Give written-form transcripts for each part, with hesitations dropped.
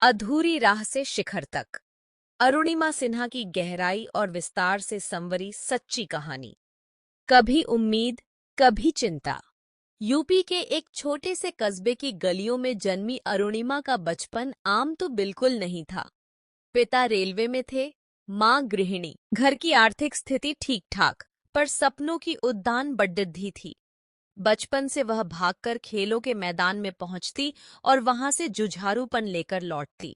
अधूरी राह से शिखर तक। अरुणिमा सिन्हा की गहराई और विस्तार से संवरी सच्ची कहानी। कभी उम्मीद, कभी चिंता। यूपी के एक छोटे से कस्बे की गलियों में जन्मी अरुणिमा का बचपन आम तो बिल्कुल नहीं था। पिता रेलवे में थे, माँ गृहिणी। घर की आर्थिक स्थिति ठीक ठाक, पर सपनों की उद्यान बढ़िद्धी थी। बचपन से वह भागकर खेलों के मैदान में पहुंचती और वहां से जुझारूपन लेकर लौटती।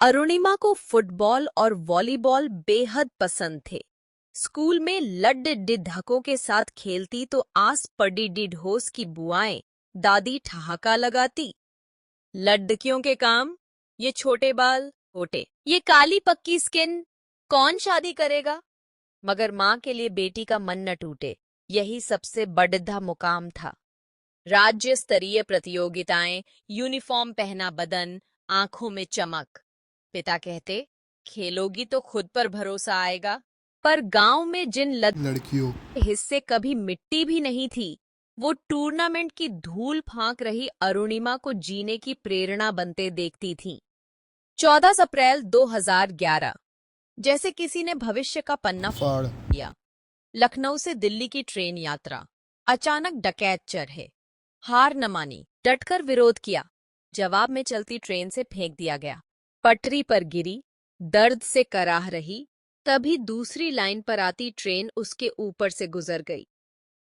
अरुणिमा को फुटबॉल और वॉलीबॉल बेहद पसंद थे। स्कूल में लड्डू के साथ खेलती तो आस पड़ी ढोस की बुआएं, दादी ठहाका लगाती। लड़कियों के काम, ये छोटे बाल, छोटे, ये काली पक्की स्किन, कौन शादी करेगा? मगर माँ के लिए बेटी का मन न टूटे, यही सबसे बड़ा मुकाम था। राज्य स्तरीय प्रतियोगिताएं, यूनिफॉर्म पहना बदन, आंखों में चमक। पिता कहते, खेलोगी तो खुद पर भरोसा आएगा। पर गांव में जिन लड़कियों हिस्से कभी मिट्टी भी नहीं थी, वो टूर्नामेंट की धूल फांक रही अरुणिमा को जीने की प्रेरणा बनते देखती थीं। 14 अप्रैल 2011, जैसे किसी ने भविष्य का पन्ना फाड़ दिया। लखनऊ से दिल्ली की ट्रेन यात्रा। अचानक डकैत चढ़े। हार न मानी, डटकर विरोध किया। जवाब में चलती ट्रेन से फेंक दिया गया। पटरी पर गिरी, दर्द से कराह रही। तभी दूसरी लाइन पर आती ट्रेन उसके ऊपर से गुजर गई।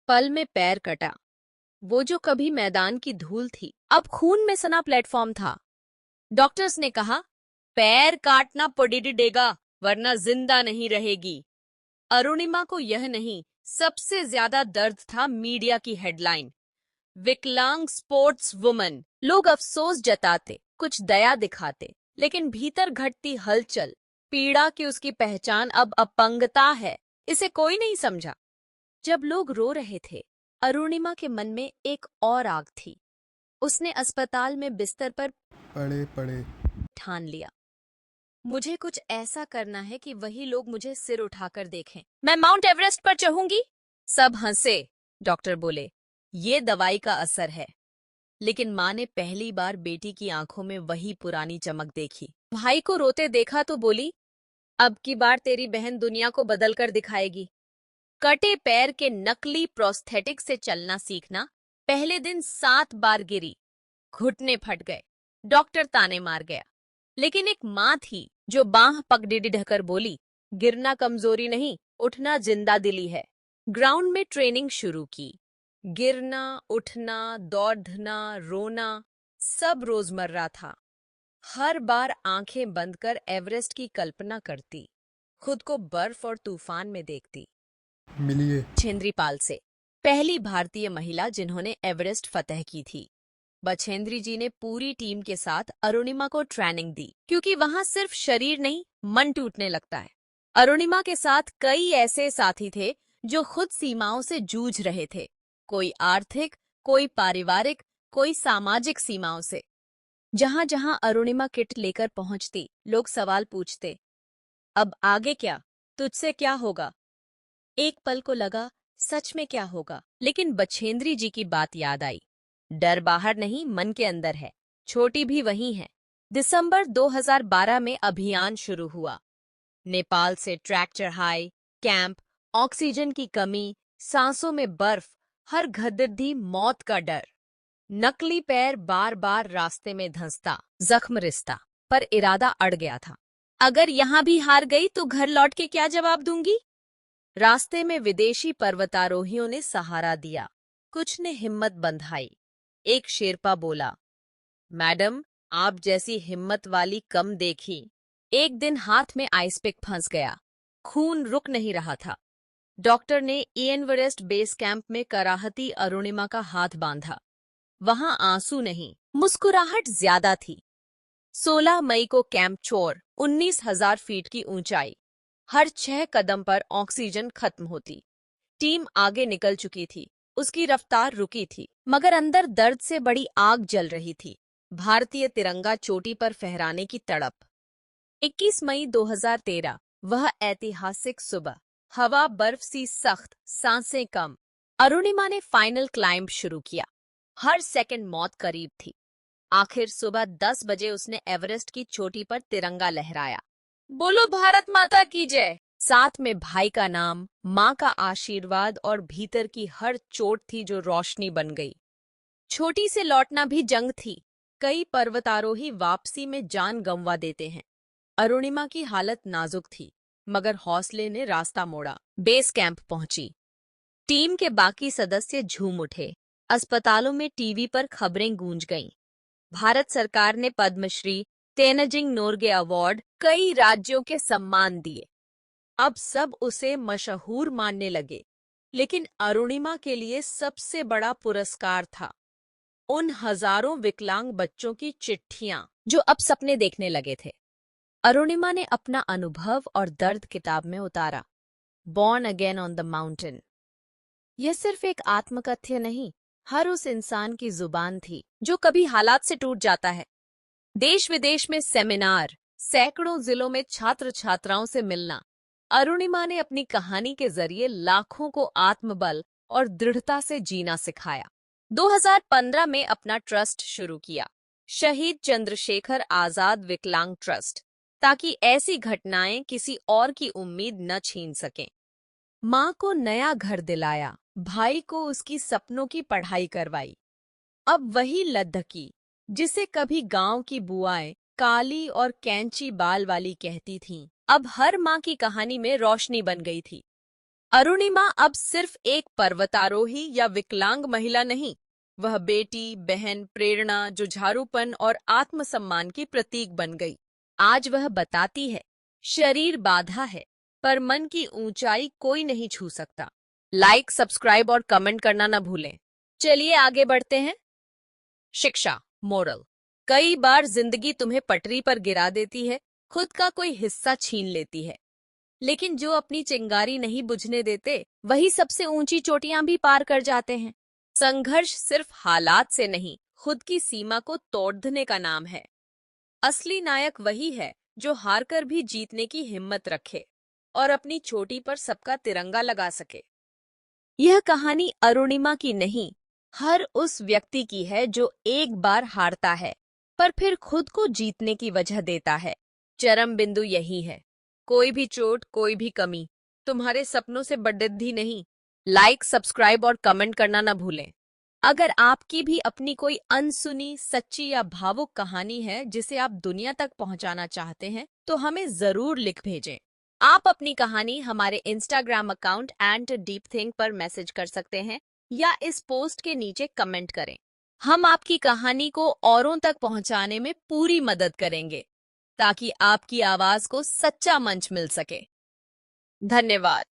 पल में पैर कटा। वो जो कभी मैदान की धूल थी, अब खून में सना प्लेटफॉर्म था। डॉक्टर्स ने कहा, पैर काटना पड़ेगा, वरना जिंदा नहीं रहेगी। अरुणिमा को यह नहीं, सबसे ज्यादा दर्द था मीडिया की हेडलाइन, विकलांग स्पोर्ट्स वुमन। लोग अफसोस जताते, कुछ दया दिखाते, लेकिन भीतर घटती हलचल, पीड़ा की उसकी पहचान अब अपंगता है, इसे कोई नहीं समझा। जब लोग रो रहे थे, अरुणिमा के मन में एक और आग थी। उसने अस्पताल में बिस्तर पर पड़े ठान लिया, मुझे कुछ ऐसा करना है कि वही लोग मुझे सिर उठाकर देखें। मैं माउंट एवरेस्ट पर चढ़ूंगी। सब हंसे। डॉक्टर बोले, ये दवाई का असर है। लेकिन माँ ने पहली बार बेटी की आंखों में वही पुरानी चमक देखी। भाई को रोते देखा तो बोली, अब की बार तेरी बहन दुनिया को बदलकर दिखाएगी। कटे पैर के नकली प्रोस्थेटिक से चलना सीखना। पहले दिन 7 बार गिरी, घुटने फट गए, डॉक्टर ताने मार गया। लेकिन एक माँ थी जो बांह पकड़ी ढकर बोली, गिरना कमजोरी नहीं, उठना जिंदा दिली है। ग्राउंड में ट्रेनिंग शुरू की। गिरना, उठना, दौड़ना, रोना, सब रोजमर्रा था। हर बार आंखें बंद कर एवरेस्ट की कल्पना करती, खुद को बर्फ और तूफान में देखती। मिलिए बछेंद्री से, पहली भारतीय महिला जिन्होंने एवरेस्ट फतह की थी। बछेंद्री जी ने पूरी टीम के साथ अरुणिमा को ट्रेनिंग दी, क्योंकि वहां सिर्फ शरीर नहीं, मन टूटने लगता है। अरुणिमा के साथ कई ऐसे साथी थे जो खुद सीमाओं से जूझ रहे थे, कोई आर्थिक, कोई पारिवारिक, कोई सामाजिक सीमाओं से। जहां जहां अरुणिमा किट लेकर पहुंचती, लोग सवाल पूछते, अब आगे क्या, तुझसे क्या होगा? एक पल को लगा, सच में क्या होगा? लेकिन बछेंद्री जी की बात याद आई, डर बाहर नहीं, मन के अंदर है। छोटी भी वही है। दिसंबर 2012 में अभियान शुरू हुआ। नेपाल से ट्रैक चढ़ाई, कैंप, ऑक्सीजन की कमी, सांसों में बर्फ, हर घदिद्दी मौत का डर। नकली पैर बार बार रास्ते में धंसता, जख्म रिश्ता, पर इरादा अड़ गया था। अगर यहां भी हार गई तो घर लौट के क्या जवाब दूंगी? रास्ते में विदेशी पर्वतारोहियों ने सहारा दिया, कुछ ने हिम्मत बंधाई। एक शेरपा बोला, मैडम, आप जैसी हिम्मत वाली कम देखी। एक दिन हाथ में आइस पिक फंस गया, खून रुक नहीं रहा था। डॉक्टर ने एवरेस्ट बेस कैंप में कराहती अरुणिमा का हाथ बांधा। वहां आंसू नहीं, मुस्कुराहट ज्यादा थी। 16 मई को कैंप चोर, 19,000 फीट की ऊंचाई। हर 6 कदम पर ऑक्सीजन खत्म होती। टीम आगे निकल चुकी थी, उसकी रफ्तार रुकी थी, मगर अंदर दर्द से बड़ी आग जल रही थी, भारतीय तिरंगा चोटी पर फहराने की तड़प। 21 मई 2013, वह ऐतिहासिक सुबह, हवा बर्फ सी सख्त, सांसें कम। अरुणिमा ने फाइनल क्लाइंब शुरू किया। हर सेकंड मौत करीब थी। आखिर सुबह 10 बजे उसने एवरेस्ट की चोटी पर तिरंगा लहराया। बोलो भारत माता की जय। साथ में भाई का नाम, माँ का आशीर्वाद और भीतर की हर चोट थी जो रोशनी बन गई। छोटी से लौटना भी जंग थी। कई पर्वतारोही वापसी में जान गंवा देते हैं। अरुणिमा की हालत नाजुक थी, मगर हौसले ने रास्ता मोड़ा। बेस कैंप पहुंची। टीम के बाकी सदस्य झूम उठे। अस्पतालों में टीवी पर खबरें गूंज गईं। भारत सरकार ने पद्मश्री, तेनजिंग नोरगे अवार्ड, कई राज्यों के सम्मान दिए। अब सब उसे मशहूर मानने लगे। लेकिन अरुणिमा के लिए सबसे बड़ा पुरस्कार था उन हजारों विकलांग बच्चों की चिट्ठियां जो अब सपने देखने लगे थे। अरुणिमा ने अपना अनुभव और दर्द किताब में उतारा। Born again on the mountain. यह सिर्फ एक आत्मकथ्य नहीं, हर उस इंसान की जुबान थी जो कभी हालात से टूट जाता है। देश विदेश में सेमिनार, सैकड़ों जिलों में छात्र छात्राओं से मिलना। अरुणिमा ने अपनी कहानी के जरिए लाखों को आत्मबल और दृढ़ता से जीना सिखाया। 2015 में अपना ट्रस्ट शुरू किया, शहीद चंद्रशेखर आजाद विकलांग ट्रस्ट, ताकि ऐसी घटनाएं किसी और की उम्मीद न छीन सकें। माँ को नया घर दिलाया, भाई को उसकी सपनों की पढ़ाई करवाई। अब वही लद्दकी जिसे कभी गांव की बुआएं काली और कैंची बाल वाली कहती थीं, अब हर माँ की कहानी में रोशनी बन गई थी। अरुणिमा अब सिर्फ एक पर्वतारोही या विकलांग महिला नहीं, वह बेटी, बहन, प्रेरणा, जुझारूपन और आत्मसम्मान की प्रतीक बन गई। आज वह बताती है, शरीर बाधा है, पर मन की ऊंचाई कोई नहीं छू सकता। लाइक, सब्सक्राइब और कमेंट करना न भूलें। चलिए आगे बढ़ते हैं। शिक्षा, मोरल। कई बार जिंदगी तुम्हें पटरी पर गिरा देती है, खुद का कोई हिस्सा छीन लेती है, लेकिन जो अपनी चिंगारी नहीं बुझने देते, वही सबसे ऊंची चोटियां भी पार कर जाते हैं। संघर्ष सिर्फ हालात से नहीं, खुद की सीमा को तोड़ने का नाम है। असली नायक वही है जो हारकर भी जीतने की हिम्मत रखे और अपनी चोटी पर सबका तिरंगा लगा सके। यह कहानी अरुणिमा की नहीं, हर उस व्यक्ति की है जो एक बार हारता है पर फिर खुद को जीतने की वजह देता है। चरम बिंदु यही है। कोई भी चोट, कोई भी कमी तुम्हारे सपनों से बढ़ती नहीं। लाइक, सब्सक्राइब और कमेंट करना न भूलें। अगर आपकी भी अपनी कोई अनसुनी, सच्ची या भावुक कहानी है जिसे आप दुनिया तक पहुंचाना चाहते हैं, तो हमें जरूर लिख भेजें। आप अपनी कहानी हमारे इंस्टाग्राम अकाउंट @deepthink पर मैसेज कर सकते हैं या इस पोस्ट के नीचे कमेंट करें। हम आपकी कहानी को औरों तक पहुंचाने में पूरी मदद करेंगे, ताकि आपकी आवाज को सच्चा मंच मिल सके। धन्यवाद।